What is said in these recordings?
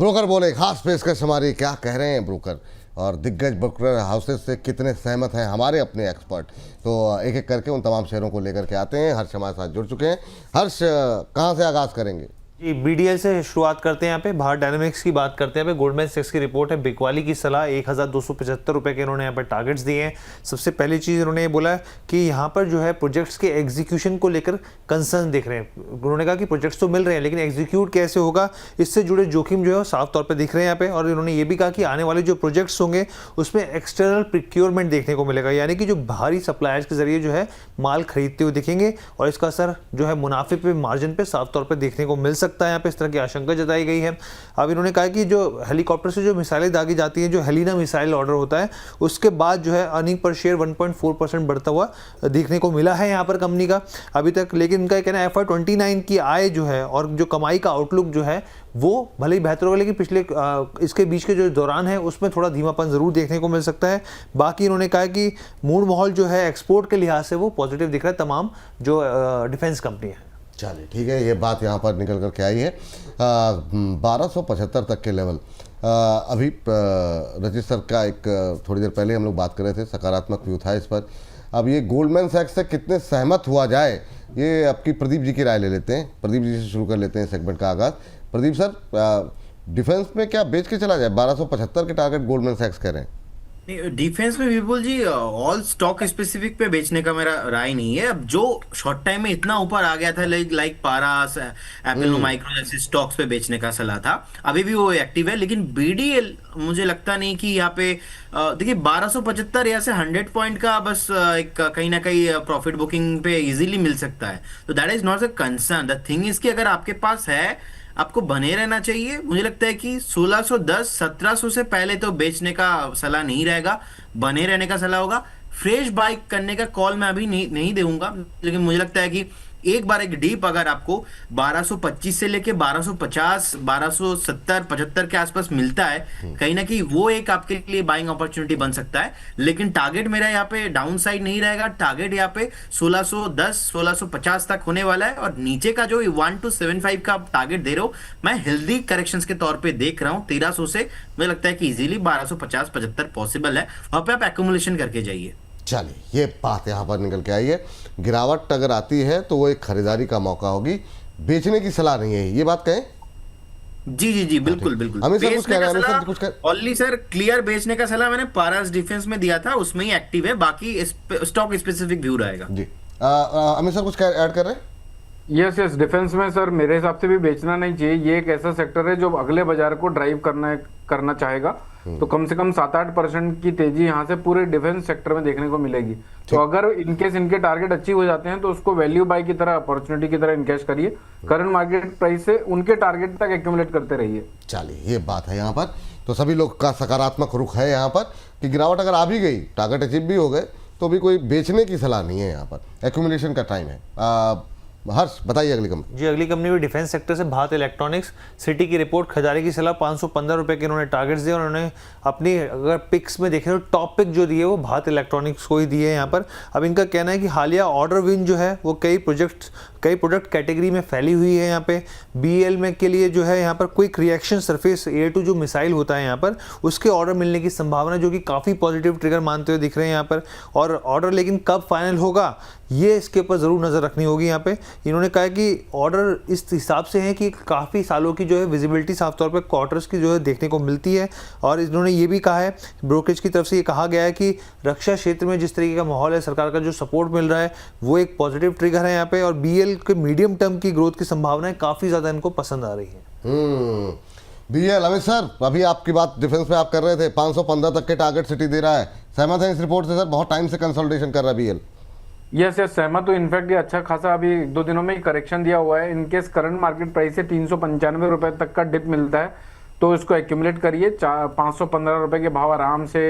Broker बोले खास पेशकश हमारी, क्या कह रहे हैं ब्रोकर और दिग्गज ब्रोकर हाउसेस से कितने सहमत हैं हमारे अपने एक्सपर्ट। तो एक एक करके उन तमाम शेयरों को लेकर के आते हैं। हर्ष हमारे साथ जुड़ चुके हैं। हर्ष, कहाँ से आगाज़ करेंगे? जी, बीडीएल से शुरुआत करते हैं। यहाँ पे भारत डायनामिक्स की बात करते हैं। यहाँ पे गोल्डमैन सैक्स की रिपोर्ट है, बिकवाली की सलाह 1275 रुपये के इन्होंने यहाँ पर टारगेट्स दिए हैं। सबसे पहली चीज़ इन्होंने ये बोला कि यहाँ पर जो है प्रोजेक्ट्स के एग्जीक्यूशन को लेकर कंसर्न दिख रहे हैं। उन्होंने कहा कि प्रोजेक्ट्स तो मिल रहे हैं लेकिन एग्जीक्यूट कैसे होगा, इससे जुड़े जोखिम जो है साफ तौर पर दिख रहे हैं यहाँ पे। और इन्होंने ये भी कहा कि आने वाले जो प्रोजेक्ट्स होंगे उसमें एक्सटर्नल प्रिक्योरमेंट देखने को मिलेगा, यानी कि जो बाहरी सप्लायर्स के जरिए जो है माल खरीदते हुए दिखेंगे और इसका असर जो है मुनाफे पे, मार्जिन पे साफ तौर पर देखने को मिल सकता है। यहाँ पे इस तरह की आशंका जताई गई है। अब इन्होंने कहा कि जो हेलीकॉप्टर से जो मिसाइलें दागी जाती हैं, जो हेलिना मिसाइल ऑर्डर होता है, उसके बाद जो है अर्निंग पर शेयर 1.4% बढ़ता हुआ देखने को मिला है यहाँ पर कंपनी का अभी तक। लेकिन इनका कहना है FY29 की आय जो है और जो कमाई का आउटलुक जो है वो भले ही बेहतर होगा, लेकिन पिछले इसके बीच के जो दौरान है उसमें थोड़ा धीमापन जरूर देखने को मिल सकता है। बाकी इन्होंने कहा कि मूड माहौल जो है एक्सपोर्ट के लिहाज से वो पॉजिटिव दिख रहा है तमाम जो डिफेंस कंपनी है। चलिए ठीक है, ये बात यहाँ पर निकल कर के आई है। 1275 तक के लेवल अभी रजिस्टर का एक थोड़ी देर पहले हम लोग बात कर रहे थे, सकारात्मक व्यू था इस पर। अब ये गोल्डमैन सैक्स से कितने सहमत हुआ जाए, ये आपकी प्रदीप जी की राय ले लेते हैं। प्रदीप जी से शुरू कर लेते हैं सेगमेंट का आगाज़। प्रदीप सर, डिफेंस में क्या बेच के चला जाए? 1275 के टारगेट गोल्डमैन सैक्स कह रहे हैं। डिफेंस में विपुल जी ऑल स्टॉक स्पेसिफिक पे बेचने का मेरा राय नहीं है। अब जो शॉर्ट टाइम में इतना ऊपर आ गया था लाइक पारास, एप्पल, माइक्रो जैसे स्टॉक्स पे बेचने का सलाह था, अभी भी वो एक्टिव है। लेकिन बीडीएल मुझे लगता नहीं कि यहाँ पे देखिए 1275 यहाँ से 100 पॉइंट का बस एक कहीं ना कहीं प्रॉफिट बुकिंग पे इजीली मिल सकता है। तो that is not a concern. The thing is कि अगर आपके पास है, आपको बने रहना चाहिए। मुझे लगता है कि 1610 1700 से पहले तो बेचने का सलाह नहीं रहेगा, बने रहने का सलाह होगा। फ्रेश बाई करने का कॉल मैं अभी नहीं दूंगा, लेकिन मुझे लगता है कि एक बार एक डीप अगर आपको 1225 से लेके 1250, 1270, 75 के आसपास मिलता है, कहीं ना कहीं वो एक आपके लिए बाइंग अपॉर्चुनिटी बन सकता है। लेकिन टारगेट मेरा यहाँ पे डाउन साइड नहीं रहेगा। टारगेट यहाँ पे 1610, 1650 तक होने वाला है। और नीचे का जो 1275 का टारगेट दे रहे हो, मैं हेल्दी करेक्शंस के तौर पे देख रहा हूँ। 1300 से मुझे लगता है कि इजीली 1250, 75 पॉसिबल है। वहां पे आप एक्यूमुलेशन करके जाइए। चलिए, ये बात यहाँ पर निकल के आई है। गिरावट अगर आती है तो वो एक खरीदारी का मौका होगी, बेचने की सलाह नहीं है, ये बात कहें? जी बिल्कुल बिल्कुल। ऑनली सर क्लियर बेचने का सलाह मैंने पारास डिफेंस में दिया था, उसमें ही एक्टिव है। बाकी स्टॉक स्पेसिफिक व्यू रहेगा जी। अमित सर कुछ ऐड कर रहे हैं? यस डिफेंस में सर मेरे हिसाब से भी बेचना नहीं चाहिए। ये एक ऐसा सेक्टर है जो अगले बाजार को ड्राइव करना चाहेगा। तो कम से कम 7-8% की तेजी यहाँ से पूरे डिफेंस सेक्टर में देखने को मिलेगी। तो अगर इनकेस इनके टारगेट अचीव हो जाते हैं तो उसको वैल्यू बाय की तरह, अपॉर्चुनिटी की तरह इनकैश करिए। करंट मार्केट प्राइस से उनके टारगेट तक एक्यूमुलेट करते रहिए। चलिए, ये बात है यहाँ पर। तो सभी लोग का सकारात्मक रुख है यहाँ पर कि गिरावट अगर आ भी गई, टारगेट अचीव भी हो गए, तो भी कोई बेचने की सलाह नहीं है यहाँ पर। एक्यूमुलेशन का टाइम है। हर्ष बताइए अगली कंपनी। जी, अगली कंपनी भी डिफेंस सेक्टर से भारत इलेक्ट्रॉनिक्स। सिटी की रिपोर्ट, खजारे की सलाह 515 रुपये के इन्होंने टारगेट्स दिए और उन्होंने अपनी अगर पिक्स में देखें तो टॉप पिक जो दिए वो भारत इलेक्ट्रॉनिक्स को ही दिए हैं यहाँ पर। अब इनका कहना है कि हालिया ऑर्डर विन जो है वो कई प्रोडक्ट कैटेगरी में फैली हुई है। यहाँ पे BL में के लिए जो है यहाँ पर क्विक रिएक्शन सरफेस A2 जो मिसाइल होता है यहाँ पर, उसके ऑर्डर मिलने की संभावना जो कि काफ़ी पॉजिटिव ट्रिगर मानते हुए दिख रहे हैं यहाँ पर। और ऑर्डर लेकिन कब फाइनल होगा ये इसके ऊपर ज़रूर नज़र रखनी होगी यहाँ पे। इन्होंने कहा कि ऑर्डर इस हिसाब से है कि काफ़ी सालों की जो है विजिबिलिटी साफ तौर पे क्वार्टर्स की जो है देखने को मिलती है। और इन्होंने ये भी कहा है, ब्रोकरेज की तरफ से ये कहा गया है कि रक्षा क्षेत्र में जिस तरीके का माहौल है, सरकार का जो सपोर्ट मिल रहा है, वो एक पॉजिटिव ट्रिगर है यहाँ पे। और BL के मीडियम टर्म की ग्रोथ की संभावनाएं काफ़ी ज़्यादा इनको पसंद आ रही है। BL, अमित सर अभी आपकी बात डिफेंस में आप कर रहे थे, 515 तक के टारगेट सिटी दे रहा है, सहमत है इस रिपोर्ट से? सर बहुत टाइम से कंसोलिडेशन कर रहा है BL। यस सहमत। तो इनफैक्ट ये अच्छा खासा अभी 1-2 दिनों में ही करेक्शन दिया हुआ है। इनकेस करंट मार्केट प्राइस से 395 रुपए तक का डिप मिलता है तो इसको एक्यूमुलेट करिए। 515 रुपए के भाव आराम से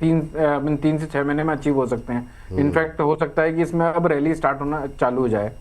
3 से 6 महीने में अचीव हो सकते हैं। इनफैक्ट हो सकता है कि इसमें अब रैली स्टार्ट होना चालू हो जाए।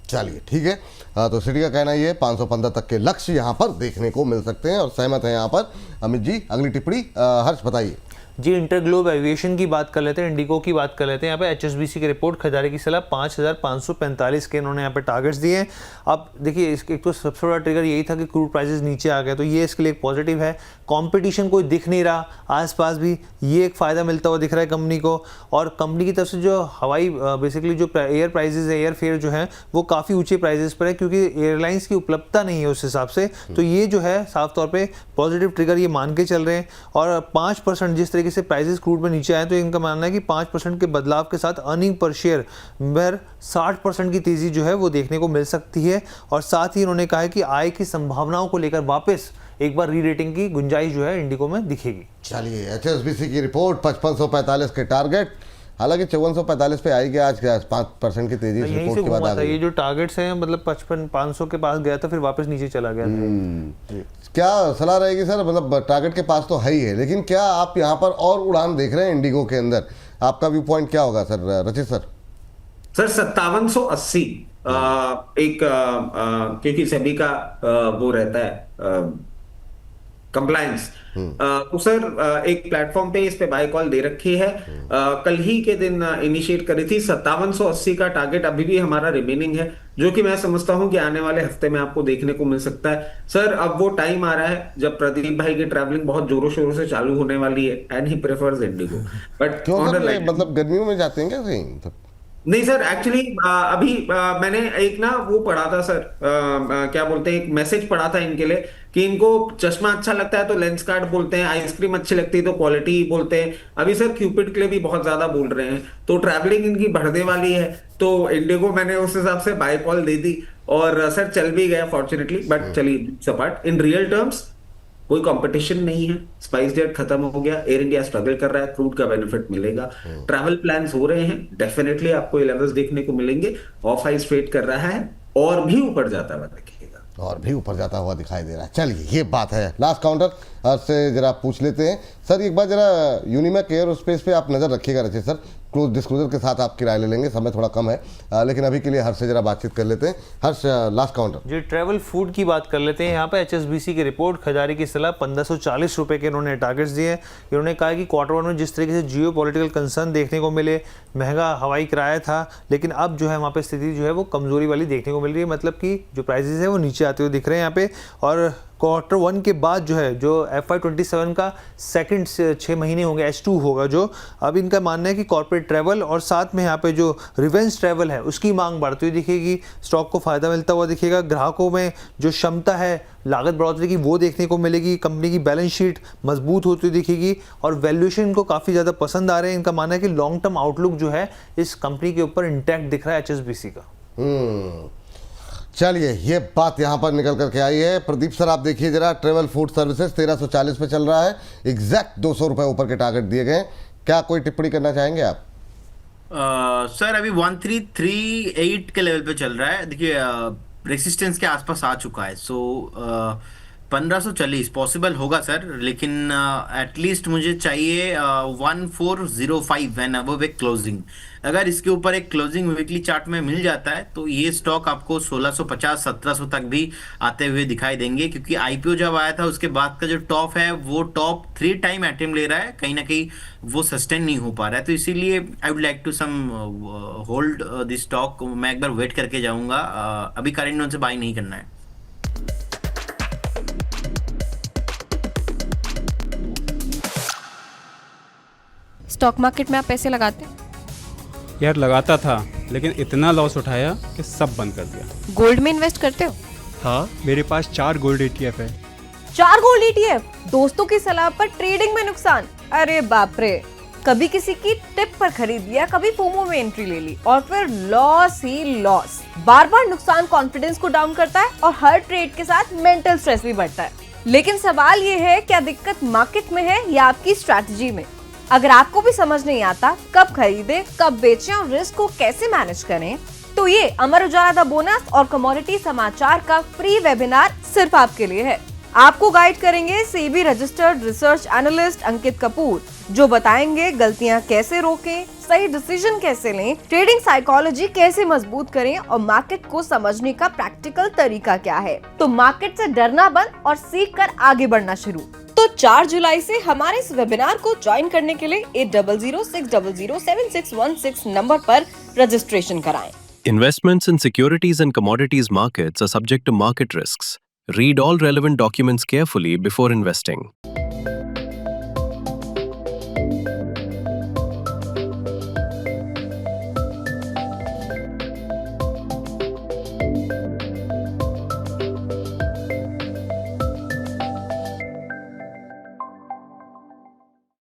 चलिए ठीक है। तो सिटी का कहना ये 515 तक के लक्ष्य यहाँ पर देखने को मिल सकते हैं और सहमत है यहाँ पर अमित जी। अगली टिप्पणी हर्ष बताइए। जी इंटरग्लोब एविएशन की बात कर लेते हैं, इंडिगो की बात कर लेते हैं। यहाँ पे HSBC की रिपोर्ट खरीदारी की सलाह 5,545 के इन्होंने यहाँ पे टारगेट्स दिए हैं। अब देखिए इसके एक तो सबसे बड़ा ट्रिगर यही था कि क्रूड प्राइसेस नीचे आ गए, तो ये इसके लिए एक पॉजिटिव है। कंपटीशन कोई दिख नहीं रहा आसपास भी, ये एक फ़ायदा मिलता हुआ दिख रहा है कंपनी को। और कंपनी की तरफ से जो हवाई बेसिकली जो एयर प्राइजेज है, एयर फेयर जो है वो काफ़ी ऊंचे प्राइजेस पर है, क्योंकि एयरलाइंस की उपलब्धता नहीं है उस हिसाब से। तो ये जो है साफ तौर पे पॉजिटिव ट्रिगर ये मान के चल रहे हैं। और 5% जिस तरीके से प्राइजेस क्रूड में नीचे आए, तो इनका मानना है कि 5% के बदलाव के साथ अर्निंग पर शेयर में 60% की तेज़ी जो है वो देखने को मिल सकती है। और साथ ही उन्होंने कहा है कि आय की संभावनाओं को लेकर वापस एक बार री रेटिंग की गुंजाइश जो है इंडिगो में दिखेगी। चलिए HSBC की रिपोर्ट 5545 के टारगेट, हालांकि 5445 पे आई गया, आज 5% की तेजी इस यहीं रिपोर्ट से के बाद घूमा आ था, गई। ये जो टारगेट्स हैं मतलब 5500 के पास गया था, फिर वापस नीचे चला गया था। क्या सलाह रहेगी सर, मतलब टारगेट के पास तो है ही है, लेकिन क्या आप यहाँ पर और उड़ान देख रहे हैं इंडिगो के अंदर? आपका व्यू पॉइंट क्या होगा सर, रचित सर? सर 5780 एक क्योंकि सभी का वो रहता है कंप्लायंस, तो सर एक प्लेटफॉर्म पे इस पे बाय कॉल दे रखी है। कल ही के दिन इनिशिएट करी थी। 5780 का टारगेट अभी भी हमारा रिमेनिंग है, जो कि मैं समझता हूं कि आने वाले हफ्ते में आपको देखने को मिल सकता है। सर अब वो टाइम आ रहा है जब प्रदीप भाई की ट्रैवलिंग बहुत जोरों शोरों से चालू होने वाली है, and he prefers Indigo. But क्यों सर, मतलब गर्मियों में जाते हैं क्या कहीं? नहीं सर, एक्चुअली अभी मैंने एक ना वो पढ़ा था सर, क्या बोलते हैं, एक मैसेज पढ़ा था इनके लिए कि इनको चश्मा अच्छा लगता है तो लेंस कार्ड बोलते हैं, आइसक्रीम अच्छी लगती है तो क्वालिटी बोलते हैं। अभी सर क्यूपिड के लिए भी बहुत ज्यादा बोल रहे हैं, तो ट्रैवलिंग इनकी बढ़ने वाली है। तो इंडिगो मैंने उस हिसाब से बाय कॉल दे दी और सर चल भी गया फॉर्चुनेटली। बट चलिए सपाट, इन रियल टर्म्स कोई कंपटीशन नहीं है, स्पाइस जेट खत्म हो गया, एयर इंडिया स्ट्रगल कर रहा है, क्रूड का बेनिफिट मिलेगा, ट्रैवल प्लान्स हो रहे हैं, डेफिनेटली आपको ये लेवल्स देखने को मिलेंगे। ऑफ हाई स्ट्रेट कर रहा है और भी ऊपर जाता हुआ दिखेगा, और भी ऊपर जाता हुआ दिखाई दे रहा है। चलिए ये बात है। लास्ट काउंटर से जरा पूछ लेते हैं सर, एक बार जरा यूनिमैक एयरोस्पेस पे आप नज़र रखिएगा रचित सर, क्लोज डिस्क्लोजर के साथ आपकी राय ले लेंगे, समय थोड़ा कम है, लेकिन अभी के लिए हर्ष से जरा बातचीत कर लेते हैं। हर्ष, लास्ट काउंटर जी ट्रैवल फूड की बात कर लेते हैं। यहाँ पे HSBC की रिपोर्ट खरीदारी की सलाह 1540 रुपये के इन्होंने टारगेट्स दिए हैं। इन्होंने कहा कि क्वार्टर वन में जिस तरीके से जियो पॉलिटिकल कंसर्न देखने को मिले, महंगा हवाई किराया था, लेकिन अब जो है वहाँ पे स्थिति जो है वो कमजोरी वाली देखने को मिल रही है, मतलब कि जो प्राइसेस है वो नीचे आते हुए दिख रहे हैं यहाँ पे। और क्वार्टर वन के बाद जो है जो FY27 का सेकंड 6 महीने होंगे, H2 होगा जो, अब इनका मानना है कि कॉर्पोरेट ट्रैवल और साथ में यहाँ पे जो रिवेंज ट्रैवल है उसकी मांग बढ़ती हुई दिखेगी, स्टॉक को फायदा मिलता हुआ दिखेगा, ग्राहकों में जो क्षमता है लागत बढ़ोतरी की वो देखने को मिलेगी, कंपनी की बैलेंस शीट मजबूत होती हुई दिखेगी और वैल्यूएशन इनको काफ़ी ज़्यादा पसंद आ रहे हैं। इनका मानना है कि लॉन्ग टर्म आउटलुक जो है इस कंपनी के ऊपर इंटैक्ट दिख रहा है HSBC का। चलिए ये बात यहाँ पर निकल करके आई है। प्रदीप सर आप देखिए जरा, ट्रेवल फूड सर्विसेज 1340 पे चल रहा है, एग्जैक्ट 200 रुपये ऊपर के टारगेट दिए गए। क्या कोई टिप्पणी करना चाहेंगे आप? सर अभी 1338 के लेवल पे चल रहा है। देखिए रेसिस्टेंस के आसपास आ चुका है, सो 1540 पॉसिबल होगा सर, लेकिन एटलीस्ट मुझे चाहिए 1405 एंड अबव एक क्लोजिंग। अगर इसके ऊपर एक क्लोजिंग वीकली चार्ट में मिल जाता है तो ये स्टॉक आपको 1650-1700 तक भी आते हुए दिखाई देंगे, क्योंकि आईपीओ जब आया था उसके बाद का जो टॉप है वो टॉप 3 टाइम अटेम्प्ट ले रहा है, कहीं ना कहीं वो सस्टेन नहीं हो पा रहा है। तो इसीलिए I would like to some hold this stock. मैं एक बार वेट करके जाऊंगा, अभी करेंट नोट से बाय नहीं करना है। स्टॉक मार्केट में आप पैसे लगाते हैं? यार लगाता था, लेकिन इतना लॉस उठाया कि सब बंद कर दिया। गोल्ड में इन्वेस्ट करते हो? हाँ, मेरे पास 4 गोल्ड ETF है। 4 गोल्ड ETF? दोस्तों की सलाह पर ट्रेडिंग में नुकसान? अरे बाप रे। कभी किसी की टिप पर खरीद लिया, कभी फोमो में एंट्री ले ली और फिर लॉस ही लॉस। बार बार नुकसान कॉन्फिडेंस को डाउन करता है और हर ट्रेड के साथ मेंटल स्ट्रेस भी बढ़ता है। लेकिन सवाल ये है, क्या दिक्कत मार्केट में है या आपकी स्ट्रैटेजी में? अगर आपको भी समझ नहीं आता कब खरीदे कब बेचें और रिस्क को कैसे मैनेज करें, तो ये अमर उजाला द बोनस और कमोडिटी समाचार का फ्री वेबिनार सिर्फ आपके लिए है। आपको गाइड करेंगे सेबी रजिस्टर्ड रिसर्च एनालिस्ट अंकित कपूर, जो बताएंगे गलतियां कैसे रोकें, सही डिसीजन कैसे लें, ट्रेडिंग साइकोलॉजी कैसे मजबूत करें और मार्केट को समझने का प्रैक्टिकल तरीका क्या है। तो मार्केट से डरना बंद और सीख कर आगे बढ़ना शुरू। तो तो 4 जुलाई से हमारे इस वेबिनार को ज्वाइन करने के लिए 8006007616 नंबर पर रजिस्ट्रेशन कराएं। Investments in securities and commodities markets are subject to market risks. Read all relevant documents carefully before investing.